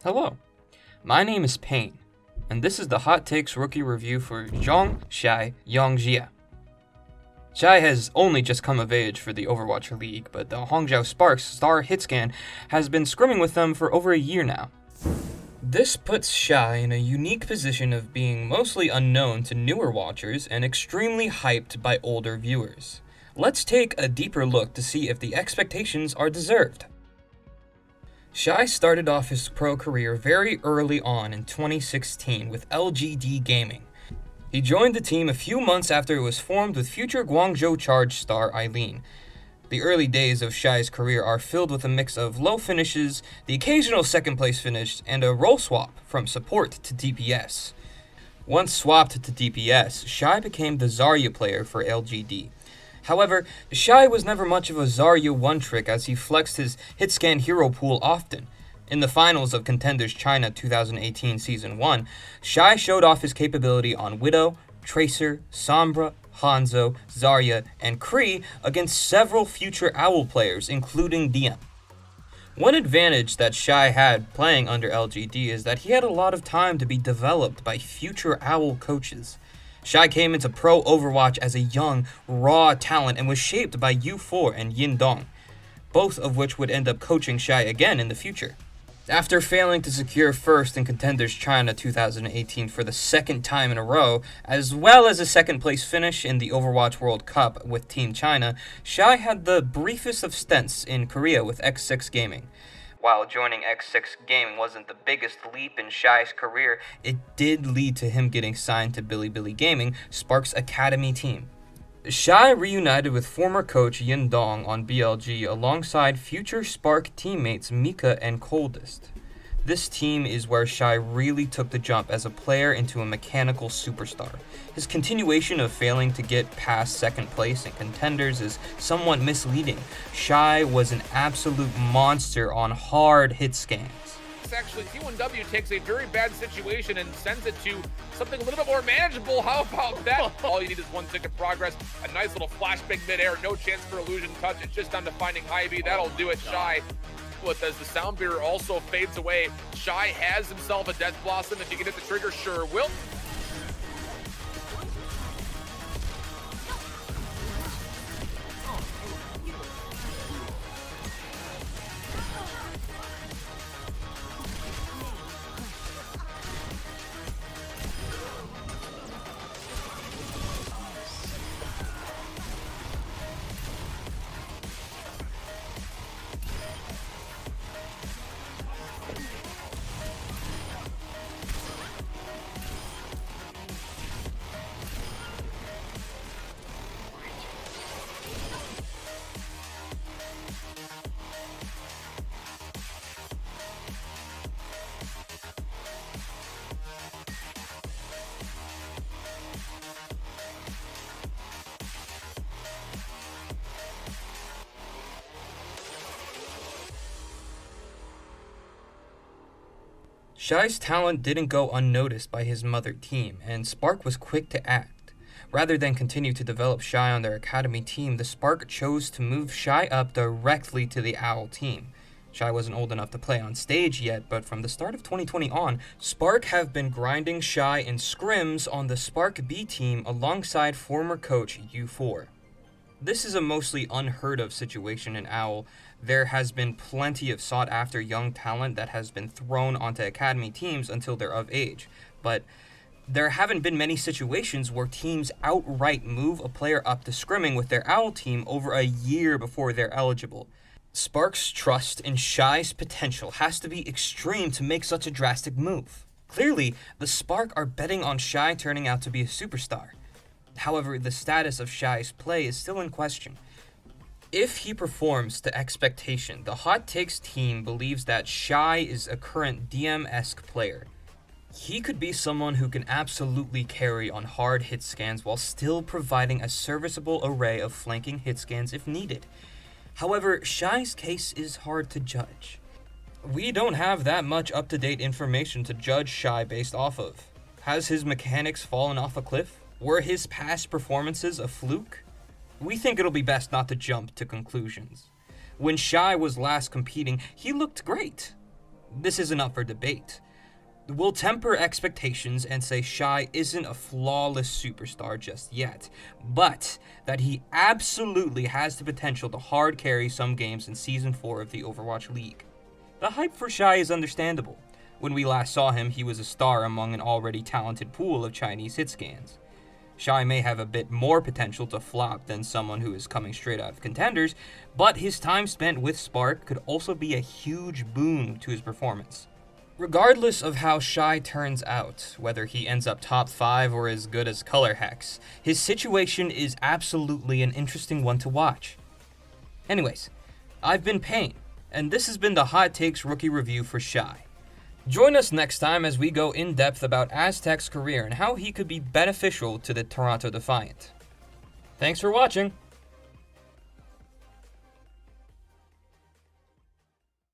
Hello, my name is Payne, and this is the Hot Takes Rookie Review for Zhong Shai Yongjia. Shai has only just come of age for the Overwatch League, but the Hangzhou Sparks star Hitscan has been scrimming with them for over a year now. This puts Shai in a unique position of being mostly unknown to newer watchers and extremely hyped by older viewers. Let's take a deeper look to see if the expectations are deserved. Shai started off his pro career very early on in 2016 with LGD Gaming. He joined the team a few months after it was formed with future Guangzhou Charge star Eileen. The early days of Shai's career are filled with a mix of low finishes, the occasional second place finish, and a role swap from support to DPS. Once swapped to DPS, Shai became the Zarya player for LGD. However, Shai was never much of a Zarya one-trick as he flexed his hit-scan hero pool often. In the finals of Contenders China 2018 Season 1, Shai showed off his capability on Widow, Tracer, Sombra, Hanzo, Zarya, and Kree against several future Owl players, including DM. One advantage that Shai had playing under LGD is that he had a lot of time to be developed by future Owl coaches. Shai came into pro Overwatch as a young, raw talent and was shaped by U4 and Yin Dong, both of which would end up coaching Shai again in the future. After failing to secure first in Contenders China 2018 for the second time in a row, as well as a second place finish in the Overwatch World Cup with Team China, Shai had the briefest of stints in Korea with X6 Gaming. While joining X6 Gaming wasn't the biggest leap in Shai's career, it did lead to him getting signed to Bilibili Gaming, Spark's academy team. Shai reunited with former coach Yin Dong on BLG alongside future Spark teammates Mika and Coldest. This team is where Shai really took the jump as a player into a mechanical superstar. His continuation of failing to get past second place in Contenders is somewhat misleading. Shai was an absolute monster on hard hit scans. Actually, T1W takes a very bad situation and sends it to something a little bit more manageable. How about that? All you need is 1 tick of progress, a nice little flashbang midair, no chance for illusion touch. It's just down to finding Ivy. That'll do it. Shai, as the sound barrier also fades away. Shai has himself a Death Blossom. If he can hit the trigger, sure will. Shai's talent didn't go unnoticed by his mother team, and Spark was quick to act. Rather than continue to develop Shai on their academy team, the Spark chose to move Shai up directly to the Owl team. Shai wasn't old enough to play on stage yet, but from the start of 2020 on, Spark have been grinding Shai in scrims on the Spark B team alongside former coach U4. This is a mostly unheard of situation in Owl. There has been plenty of sought after young talent that has been thrown onto academy teams until they're of age, but there haven't been many situations where teams outright move a player up to scrimming with their Owl team over a year before they're eligible. Spark's trust in Shai's potential has to be extreme to make such a drastic move. Clearly, the Spark are betting on Shai turning out to be a superstar. However, the status of Shai's play is still in question. If he performs to expectation, the Hot Takes team believes that Shai is a current DM-esque player. He could be someone who can absolutely carry on hard hit scans while still providing a serviceable array of flanking hit scans if needed. However, Shai's case is hard to judge. We don't have that much up-to-date information to judge Shai based off of. Has his mechanics fallen off a cliff? Were his past performances a fluke? We think it'll be best not to jump to conclusions. When Shai was last competing, he looked great. this isn't up for debate. We'll temper expectations and say Shy isn't a flawless superstar just yet, but that he absolutely has the potential to hard carry some games in Season 4 of the Overwatch League. The hype for Shy is understandable. When we last saw him, he was a star among an already talented pool of Chinese hit scans. Shy may have a bit more potential to flop than someone who is coming straight out of contenders, but his time spent with Spark could also be a huge boon to his performance. Regardless of how Shy turns out, whether he ends up top 5 or as good as Color Hex, his situation is absolutely an interesting one to watch. Anyways, I've been Payne, and this has been the Hot Takes Rookie Review for Shy. Join us next time as we go in depth about Aztec's career and how he could be beneficial to the Toronto Defiant. Thanks for watching!